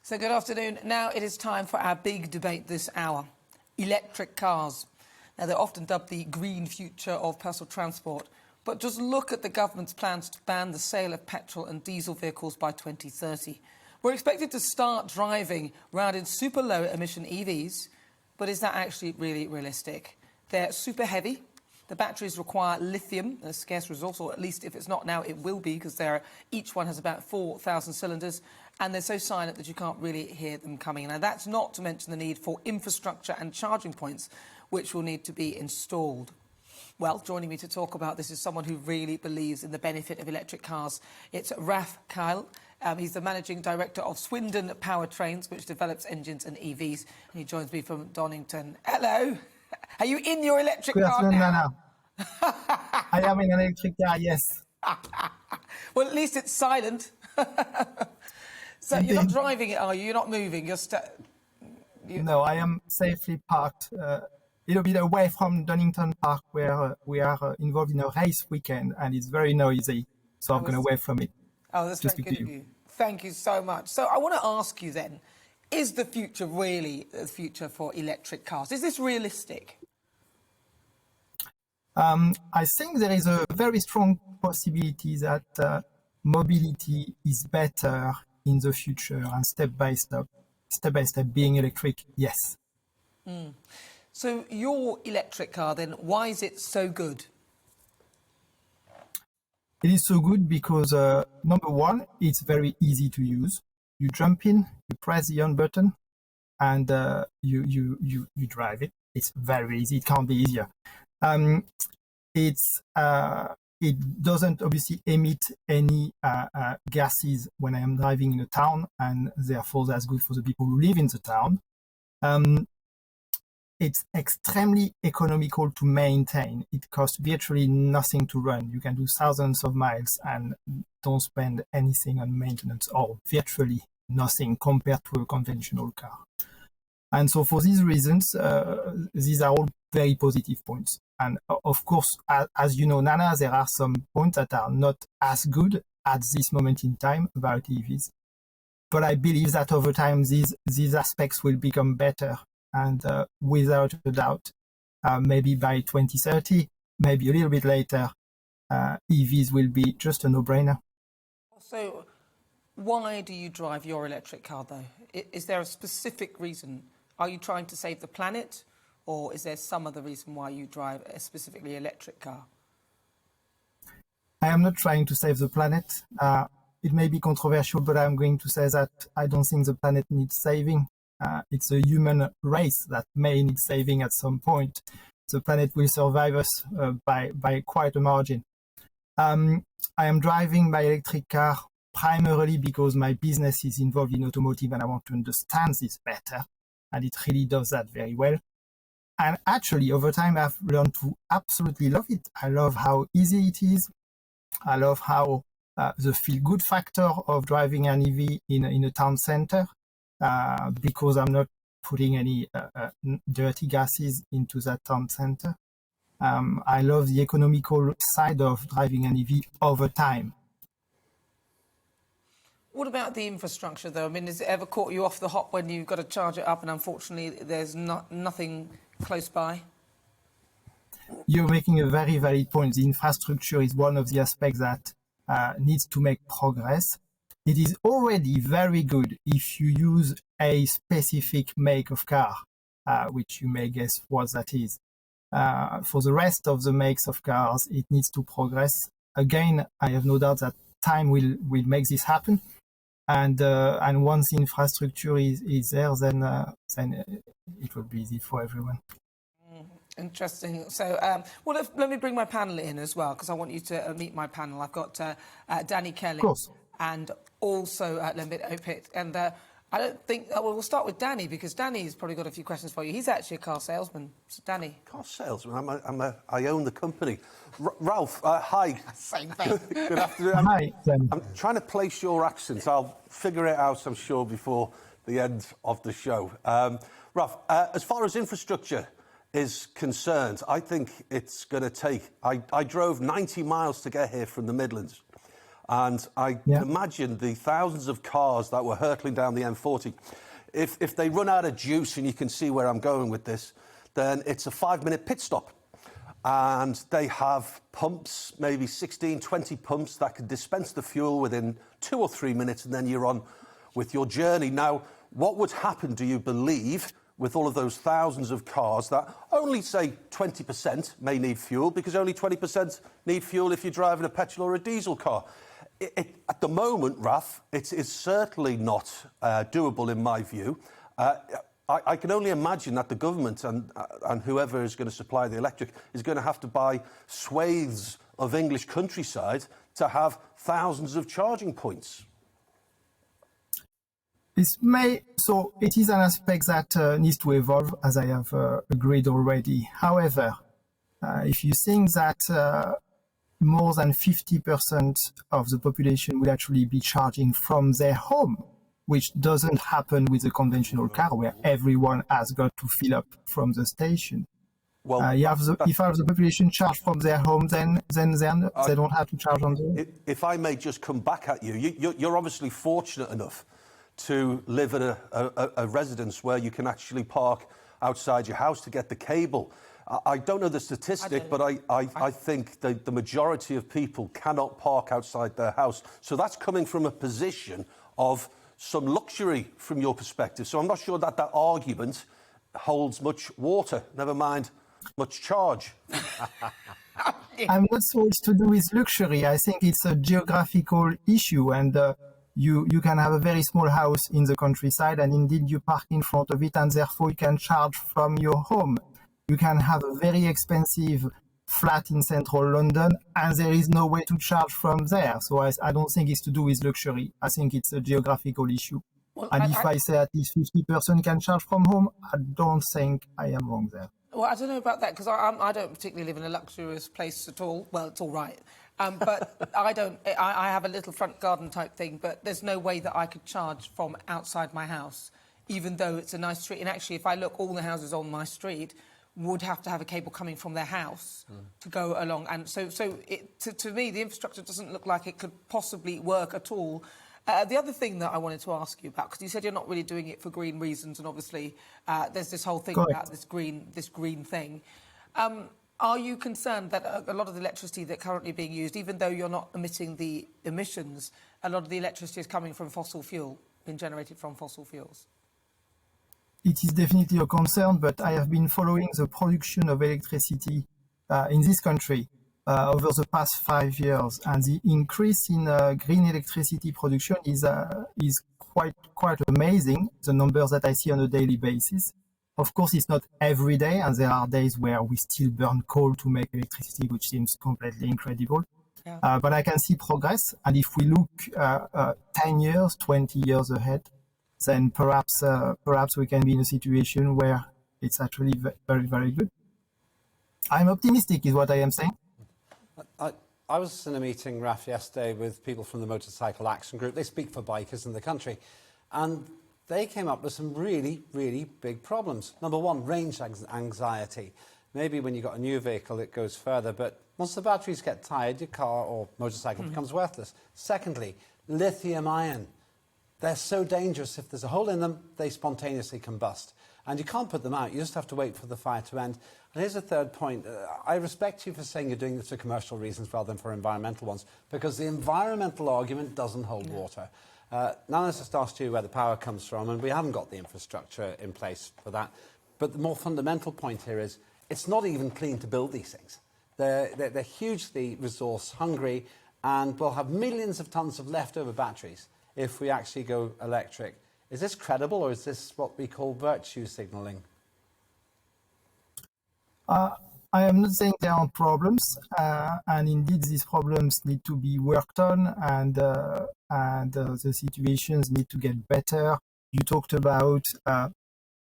So good afternoon. Now it is time for our big debate this hour. Electric cars. Now they're often dubbed the green future of personal transport. But just look at the government's plans to ban the sale of petrol and diesel vehicles by 2030. We're expected to start driving around in super low emission EVs. But is that actually really realistic? They're super heavy. The batteries require lithium, a scarce resource, or at least if it's not now, it will be, because each one has about 4,000 cylinders, and they're so silent that you can't really hear them coming. Now, that's not to mention the need for infrastructure and charging points, which will need to be installed. Well, joining me to talk about this is someone who really believes in the benefit of electric cars. It's Ralph Kyle. He's the Managing Director of Swindon Powertrains, which develops engines and EVs, and he joins me from Donington. Hello. Are you in your electric car now? I am in an electric car, yes. Well, at least it's silent. So Indeed. You're not driving it, are you? You're not moving? No, I am safely parked a little bit away from Donington Park, where we are involved in a race weekend, and it's very noisy, so I've gone away from it. Oh, that's very good of you. Thank you so much. So I want to ask you then, is the future really the future for electric cars? Is this realistic? I think there is a very strong possibility that mobility is better in the future, and step by step being electric, yes. So your electric car then, why is it so good? It is so good because, number one, it's very easy to use. You jump in, you press the on button, and you drive it. It's very easy. It can't be easier. It doesn't obviously emit any gases when I am driving in a town, and therefore that's good for the people who live in the town. It's extremely economical to maintain. It costs virtually nothing to run. You can do thousands of miles and don't spend anything on maintenance, or virtually nothing compared to a conventional car. And so for these reasons, these are all very positive points. And of course, as you know, Nana, there are some points that are not as good at this moment in time about EVs. But I believe that over time, these aspects will become better. And without a doubt, maybe by 2030, maybe a little bit later, EVs will be just a no-brainer. So why do you drive your electric car, though? Is there a specific reason? Are you trying to save the planet? Or is there some other reason why you drive a specifically electric car? I am not trying to save the planet. It may be controversial, but I'm going to say that I don't think the planet needs saving. It's a human race that may need saving at some point. The planet will survive us by quite a margin. I am driving my electric car primarily because my business is involved in automotive and I want to understand this better. And it really does that very well. And actually, over time, I've learned to absolutely love it. I love how easy it is. I love how the feel-good factor of driving an EV in a town center, because I'm not putting any dirty gases into that town center. I love the economical side of driving an EV over time. What about the infrastructure, though? I mean, has it ever caught you off the hop when you've got to charge it up and unfortunately there's nothing close by? You're making a very valid point. The infrastructure is one of the aspects that needs to make progress. It is already very good if you use a specific make of car, which you may guess what that is. For the rest of the makes of cars, it needs to progress. Again, I have no doubt that time will make this happen. And once the infrastructure is there, then it will be easy for everyone. Interesting. So, well, let me bring my panel in as well, because I want you to meet my panel. I've got Danny Kelly and also Lembit Opit. And I don't think... well, we'll start with Danny, because Danny's probably got a few questions for you. He's actually a car salesman. So, Danny. Car salesman? I own the company. Ralph, hi. Same thing. Good afternoon. Hi. I'm trying to place your accent. I'll figure it out, I'm sure, before the end of the show. Ralph, as far as infrastructure is concerned, I think it's going to take... I drove 90 miles to get here from the Midlands. And I can imagine the thousands of cars that were hurtling down the M40. If they run out of juice, and you can see where I'm going with this, then it's a 5-minute pit stop. And they have pumps, maybe 16, 20 pumps that can dispense the fuel within 2 or 3 minutes, and then you're on with your journey. Now, what would happen, do you believe, with all of those thousands of cars that only, say, 20% may need fuel, because only 20% need fuel if you're driving a petrol or a diesel car? At the moment, Raf, it is certainly not doable in my view. I can only imagine that the government and whoever is going to supply the electric is going to have to buy swathes of English countryside to have thousands of charging points. So it is an aspect that needs to evolve, as I have agreed already. However, if you think that more than 50% of the population will actually be charging from their home, which doesn't happen with a conventional car where everyone has got to fill up from the station. Well, if half the population charge from their home, then they don't have to charge on their own. If I may just come back at you're obviously fortunate enough to live at a residence where you can actually park outside your house to get the cable. I don't know the statistic, but I think the majority of people cannot park outside their house. So that's coming from a position of some luxury from your perspective. So I'm not sure that argument holds much water, never mind much charge. I'm not sure it's to do with luxury. I think it's a geographical issue, and you can have a very small house in the countryside, and indeed you park in front of it, and therefore you can charge from your home. You can have a very expensive flat in central London, and there is no way to charge from there. So I don't think it's to do with luxury. I think it's a geographical issue. Well, and if I say at least 50% can charge from home, I don't think I am wrong there. Well, I don't know about that, because I don't particularly live in a luxurious place at all. Well, it's all right. But I have a little front garden type thing, but there's no way that I could charge from outside my house, even though it's a nice street. And actually, if I look, all the houses on my street would have to have a cable coming from their house to go along. And so to me, the infrastructure doesn't look like it could possibly work at all. The other thing that I wanted to ask you about, because you said you're not really doing it for green reasons, and obviously there's this whole thing about this green thing. Are you concerned that a lot of the electricity that's currently being used, even though you're not emitting the emissions, a lot of the electricity is coming from fossil fuel, being generated from fossil fuels? It is definitely a concern, but I have been following the production of electricity in this country over the past 5 years, and the increase in green electricity production is quite amazing, the numbers that I see on a daily basis. Of course, it's not every day, and there are days where we still burn coal to make electricity, which seems completely incredible. Yeah. But I can see progress, and if we look 10 years, 20 years ahead, then perhaps we can be in a situation where it's actually very, very good. I'm optimistic, is what I am saying. I was in a meeting, Raf, yesterday with people from the Motorcycle Action Group. They speak for bikers in the country. And they came up with some really, really big problems. Number one, range anxiety. Maybe when you've got a new vehicle, it goes further. But once the batteries get tired, your car or motorcycle becomes worthless. Secondly, lithium-ion. They're so dangerous. If there's a hole in them, they spontaneously combust. And you can't put them out. You just have to wait for the fire to end. And here's a third point. I respect you for saying you're doing this for commercial reasons rather than for environmental ones, because the environmental argument doesn't hold water. Nana's just asked you where the power comes from, and we haven't got the infrastructure in place for that. But the more fundamental point here is it's not even clean to build these things. They're hugely resource hungry, and we'll have millions of tons of leftover batteries if we actually go electric. Is this credible, or is this what we call virtue signalling? I am not saying there aren't problems, and indeed these problems need to be worked on, and the situations need to get better. You talked about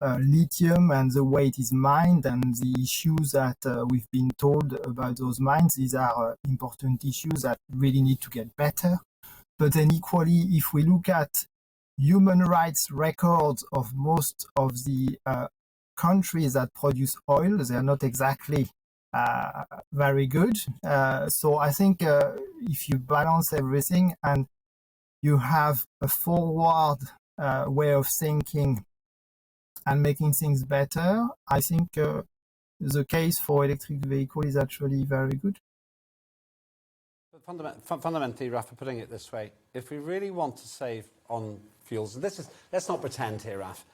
lithium and the way it is mined and the issues that we've been told about those mines. These are important issues that really need to get better. But then equally, if we look at human rights records of most of the countries that produce oil, they are not exactly very good. So I think if you balance everything and you have a forward way of thinking and making things better, I think the case for electric vehicle is actually very good. Fundamentally, Raf, putting it this way, if we really want to save on fuels, and let's not pretend here, Raf,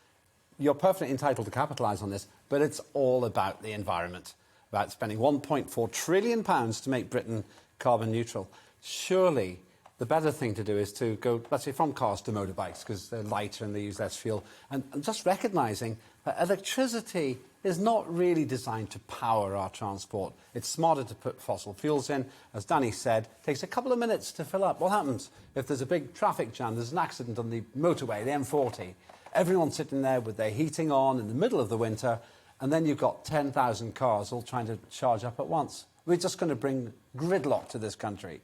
you're perfectly entitled to capitalise on this, but it's all about the environment, about spending £1.4 trillion to make Britain carbon neutral. Surely the better thing to do is to go, let's say, from cars to motorbikes, because they're lighter and they use less fuel, and just recognising that electricity is not really designed to power our transport. It's smarter to put fossil fuels in. As Danny said, it takes a couple of minutes to fill up. What happens if there's a big traffic jam, there's an accident on the motorway, the M40, everyone's sitting there with their heating on in the middle of the winter, and then you've got 10,000 cars all trying to charge up at once. We're just going to bring gridlock to this country.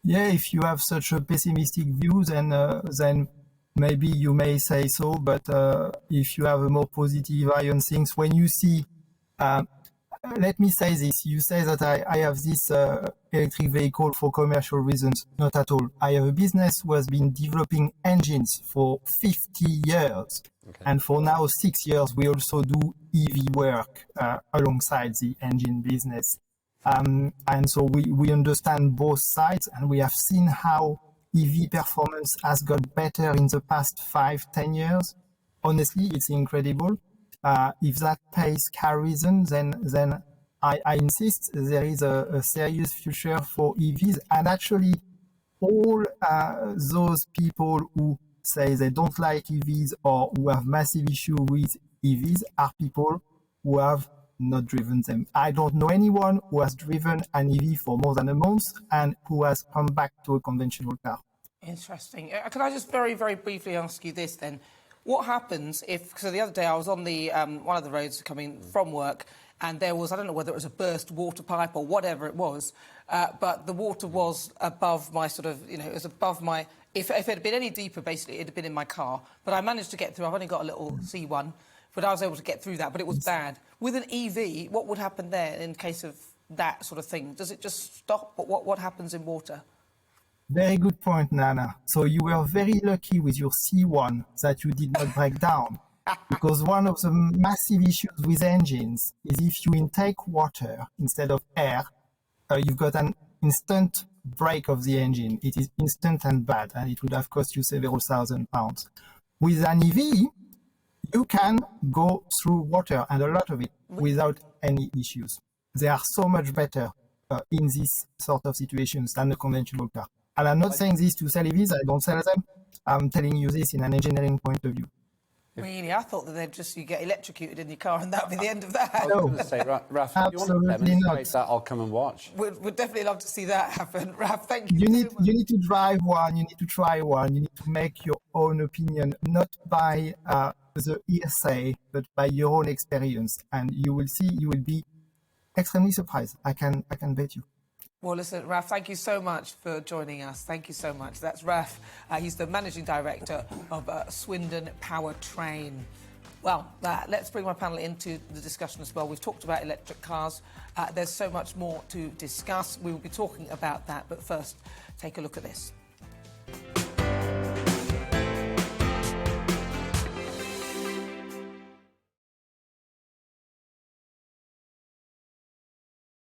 Yeah, if you have such a pessimistic view, then maybe you may say so, but if you have a more positive eye on things, when you see, let me say this, you say that I have this electric vehicle for commercial reasons. Not at all. I have a business who has been developing engines for 50 years. Okay. And for now 6 years, we also do EV work alongside the engine business. And so we understand both sides, and we have seen how EV performance has got better in the past 5-10 years. Honestly, it's incredible. If that pace carries on, then I insist there is a serious future for EVs. And actually, all those people who say they don't like EVs or who have massive issue with EVs are people who have not driven them. I don't know anyone who has driven an EV for more than a month and who has come back to a conventional car. Interesting. Can I just very, very briefly ask you this then? What happens if, so the other day I was on the one of the roads coming from work, and there was, I don't know whether it was a burst water pipe or whatever it was, but the water was above my sort of, you know, it was above my, if it had been any deeper, basically, it had been in my car. But I managed to get through. I've only got a little C1, but I was able to get through that, but it was bad. With an EV, what would happen there in case of that sort of thing? Does it just stop? What happens in water? Very good point, Nana. So you were very lucky with your C1 that you did not break down. Because one of the massive issues with engines is if you intake water instead of air, you've got an instant break of the engine. It is instant and bad, and it would have cost you several £1,000s. With an EV, you can go through water, and a lot of it, without any issues. They are so much better in this sort of situations than a conventional car. And I'm not saying this to sell EVs, I don't sell them. I'm telling you this in an engineering point of view. Really? I thought that they'd just, you get electrocuted in your car and that'd be the end of that. I was going to say, Raf, if you want to demonstrate that, I'll come and watch. We'd definitely love to see that happen. Raf, thank you. You need to drive one, you need to try one, you need to make your own opinion, not by the hearsay, but by your own experience. And you will see, you will be extremely surprised. I can bet you. Well, listen, Raf, thank you so much for joining us. Thank you so much. That's Raf. He's the Managing Director of Swindon Powertrain. Well, let's bring my panel into the discussion as well. We've talked about electric cars. There's so much more to discuss. We will be talking about that. But first, take a look at this.